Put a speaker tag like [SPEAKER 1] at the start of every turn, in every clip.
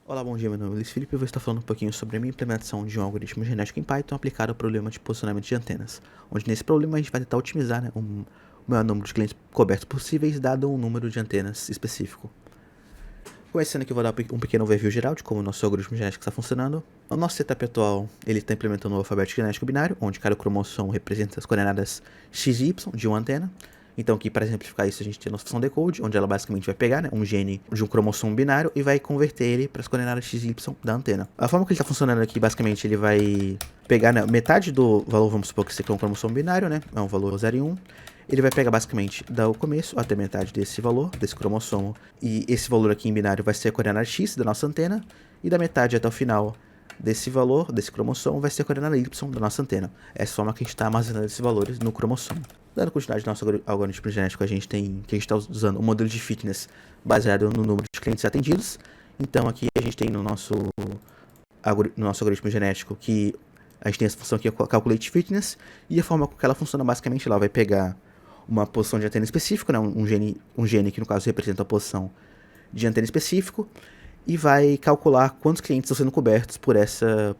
[SPEAKER 1] Olá, bom dia, meu nome é Luiz Felipe e eu vou estar falando um pouquinho sobre a minha implementação de um algoritmo genético em Python aplicado ao problema de posicionamento de antenas, onde nesse problema a gente vai tentar otimizar, o maior número de clientes cobertos possíveis, dado um número de antenas específico. Começando aqui, eu vou dar um pequeno overview geral de como o nosso algoritmo genético está funcionando. O nosso setup atual, ele está implementando o alfabeto genético binário, onde cada cromossomo representa as coordenadas x e y de uma antena. Então aqui, para exemplificar isso, a gente tem a nossa função decode, onde ela basicamente vai pegar um gene de um cromossomo binário e vai converter ele para as coordenadas x e y da antena. A forma que ele está funcionando aqui, basicamente, ele vai pegar metade do valor, vamos supor que esse aqui é um cromossomo binário, é um valor 0 e 1. Ele vai pegar basicamente do começo até metade desse valor, desse cromossomo, e esse valor aqui em binário vai ser a coordenada x da nossa antena, e da metade até o final desse valor, desse cromossomo, vai ser a coordenada y da nossa antena. Essa forma que a gente está armazenando esses valores no cromossomo. Dando continuidade ao nosso algoritmo genético, que a gente está usando um modelo de fitness baseado no número de clientes atendidos. Então aqui a gente tem no nosso algoritmo genético que a gente tem essa função aqui, calculate fitness, e a forma que ela funciona basicamente, ela vai pegar uma posição de antena específica, um gene que no caso representa a posição de antena específico, e vai calcular quantos clientes estão sendo cobertos por essa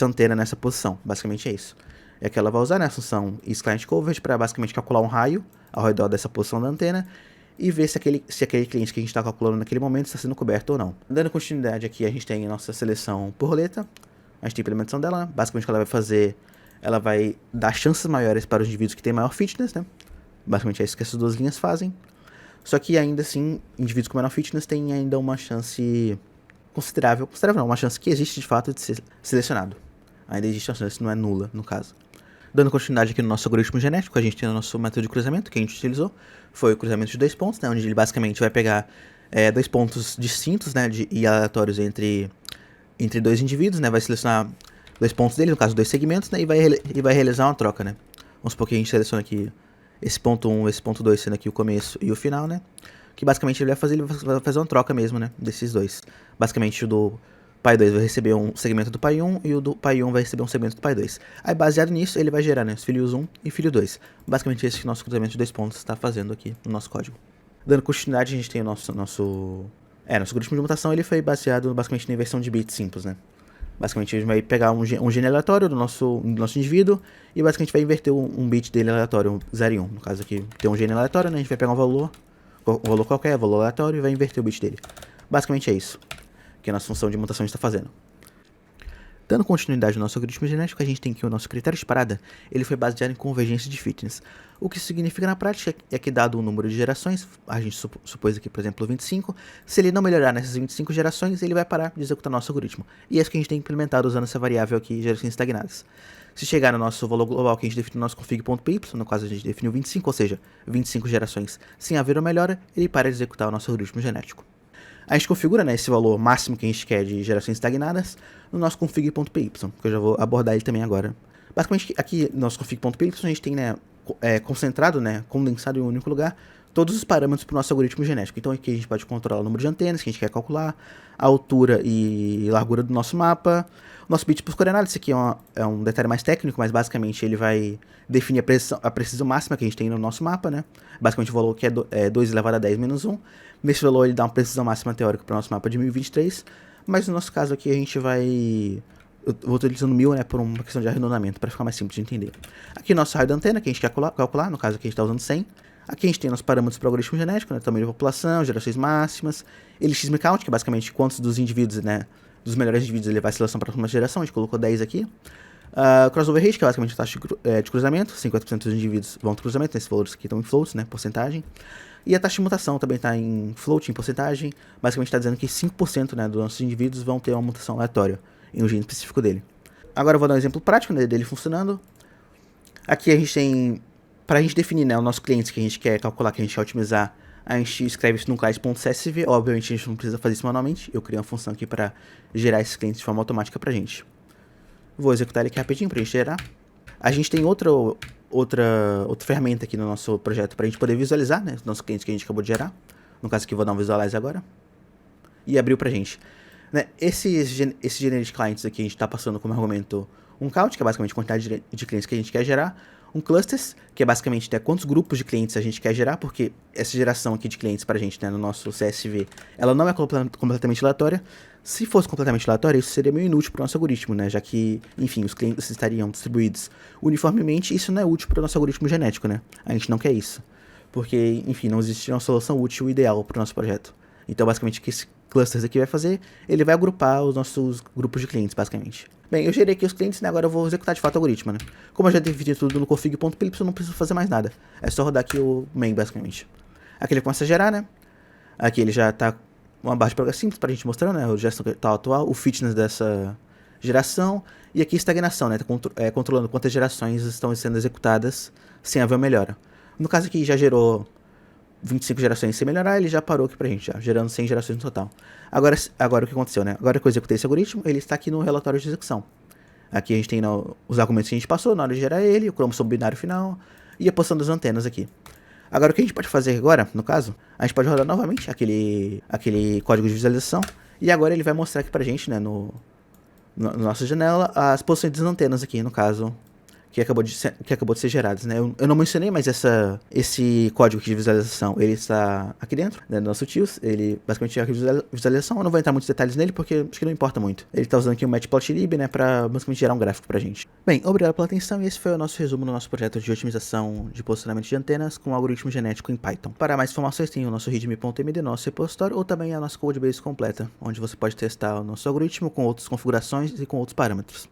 [SPEAKER 1] antena nessa posição. Basicamente é isso. É que ela vai usar a função isClientCoverage para basicamente calcular um raio ao redor dessa posição da antena e ver se aquele cliente que a gente está calculando naquele momento está sendo coberto ou não. Dando continuidade aqui, a gente tem a nossa seleção por roleta. A gente tem a implementação dela. Basicamente o que ela vai fazer, ela vai dar chances maiores para os indivíduos que têm maior fitness, Basicamente é isso que essas duas linhas fazem. Só que ainda assim, indivíduos com menor fitness têm ainda uma chance considerável não, uma chance que existe de fato de ser selecionado. Ainda existe uma chance, não é nula no caso. Dando continuidade aqui no nosso algoritmo genético, a gente tem o nosso método de cruzamento que a gente utilizou. Foi o cruzamento de 2 pontos, onde ele basicamente vai pegar 2 pontos distintos, e aleatórios entre 2 indivíduos, vai selecionar 2 pontos dele, no caso 2 segmentos, e vai realizar uma troca, Vamos supor que a gente seleciona aqui esse ponto 1, esse ponto 2 sendo aqui o começo e o final, Que basicamente ele vai fazer uma troca mesmo, desses dois. Basicamente o do pai 2 vai receber um segmento do pai 1 e o do pai 1 vai receber um segmento do pai 2. Aí baseado nisso ele vai gerar, os filhos 1 e filho 2. Basicamente esse que o nosso cruzamento de 2 pontos está fazendo aqui no nosso código. Dando continuidade, a gente tem o nosso algoritmo de mutação, ele foi baseado basicamente na inversão de bits simples, Basicamente a gente vai pegar um gene aleatório do nosso indivíduo e basicamente vai inverter um bit dele aleatório, 0 e 1. No caso aqui tem um gene aleatório, a gente vai pegar um valor qualquer, valor aleatório, e vai inverter o bit dele. Basicamente é isso que a nossa função de mutação está fazendo. Dando continuidade ao nosso algoritmo genético, a gente tem aqui o nosso critério de parada, ele foi baseado em convergência de fitness. O que significa na prática é que, dado o número de gerações, a gente supôs aqui, por exemplo, 25, se ele não melhorar nessas 25 gerações, ele vai parar de executar nosso algoritmo. E é isso que a gente tem implementado usando essa variável aqui, gerações estagnadas. Se chegar no nosso valor global que a gente definiu no nosso config.py, no caso a gente definiu 25, ou seja, 25 gerações sem haver uma melhora, ele para de executar o nosso algoritmo genético. A gente configura esse valor máximo que a gente quer de gerações estagnadas no nosso config.py, que eu já vou abordar ele também agora. Basicamente, aqui no nosso config.py, a gente tem concentrado, condensado em um único lugar, todos os parâmetros para o nosso algoritmo genético. Então aqui a gente pode controlar o número de antenas que a gente quer calcular, a altura e largura do nosso mapa, o nosso bit por coordenadas. Isso aqui é um detalhe mais técnico, mas basicamente ele vai definir a precisão máxima que a gente tem no nosso mapa, Basicamente o valor que é 2 elevado a 10 menos 1. Nesse valor ele dá uma precisão máxima teórica para o nosso mapa de 1023, mas no nosso caso aqui a gente vai... Eu vou utilizando 1000, por uma questão de arredondamento, para ficar mais simples de entender. Aqui nosso raio da antena, que a gente quer calcular, no caso aqui a gente está usando 100. Aqui a gente tem nossos parâmetros para o algoritmo genético, tamanho de população, gerações máximas, LXMCount, que é basicamente quantos dos indivíduos, dos melhores indivíduos ele vai selecionar para a próxima geração, a gente colocou 10 aqui. Crossover rate, que é basicamente a taxa de cruzamento, 50% dos indivíduos vão ter cruzamento, esses valores aqui estão em floats, porcentagem. E a taxa de mutação também está em float, em porcentagem, basicamente está dizendo que 5% dos nossos indivíduos vão ter uma mutação aleatória em um gene específico dele. Agora eu vou dar um exemplo prático dele funcionando. Aqui a gente tem, para a gente definir os nossos clientes que a gente quer calcular, que a gente quer otimizar, a gente escreve isso num class.csv, obviamente a gente não precisa fazer isso manualmente, eu criei uma função aqui para gerar esses clientes de forma automática para a gente. Vou executar ele aqui rapidinho para a gente gerar. A gente tem outra ferramenta aqui no nosso projeto para a gente poder visualizar, os nossos clientes que a gente acabou de gerar. No caso aqui, vou dar um visualize agora. E abriu pra gente. Esses generic clients aqui, a gente está passando como argumento um count, que é basicamente a quantidade de clientes que a gente quer gerar. Um clusters, que é basicamente quantos grupos de clientes a gente quer gerar, porque essa geração aqui de clientes pra gente, no nosso CSV, ela não é completamente aleatória. Se fosse completamente aleatório, isso seria meio inútil para o nosso algoritmo, né? Já que, enfim, os clientes estariam distribuídos uniformemente, isso não é útil para o nosso algoritmo genético, né? A gente não quer isso. Porque, enfim, não existe uma solução útil ideal para o nosso projeto. Então, basicamente, o que esse clusters aqui vai fazer, ele vai agrupar os nossos grupos de clientes, basicamente. Bem, eu gerei aqui os clientes, né? Agora eu vou executar de fato o algoritmo, né? Como eu já defini tudo no config.py, eu não preciso fazer mais nada. É só rodar aqui o main, basicamente. Aqui ele começa a gerar, né? Aqui ele já tá uma barra de progresso simples pra gente mostrar, né? A geração atual, o fitness dessa geração. E aqui estagnação, né? Tá controlando quantas gerações estão sendo executadas sem haver uma melhora. No caso aqui já gerou 25 gerações sem melhorar, ele já parou aqui pra gente, já, gerando 100 gerações no total. Agora o que aconteceu, né? Agora que eu executei esse algoritmo, ele está aqui no relatório de execução. Aqui a gente tem os argumentos que a gente passou na hora de gerar ele, o cromossomo binário final e a posição das antenas aqui. Agora o que a gente pode fazer agora, no caso, a gente pode rodar novamente aquele código de visualização e agora ele vai mostrar aqui pra gente, né, no nossa janela, as posições das antenas aqui, no caso, que acabou de ser geradas, né? Eu não mencionei, mas esse código aqui de visualização, ele está aqui dentro, né, do nosso TIOS. Ele basicamente é a visualização. Eu não vou entrar em muitos detalhes nele, porque acho que não importa muito. Ele está usando aqui o Matplotlib, né, para basicamente gerar um gráfico pra gente. Bem, obrigado pela atenção e esse foi o nosso resumo no nosso projeto de otimização de posicionamento de antenas com algoritmo genético em Python. Para mais informações, tem o nosso readme.md, nosso repositório, ou também a nossa codebase completa, onde você pode testar o nosso algoritmo com outras configurações e com outros parâmetros.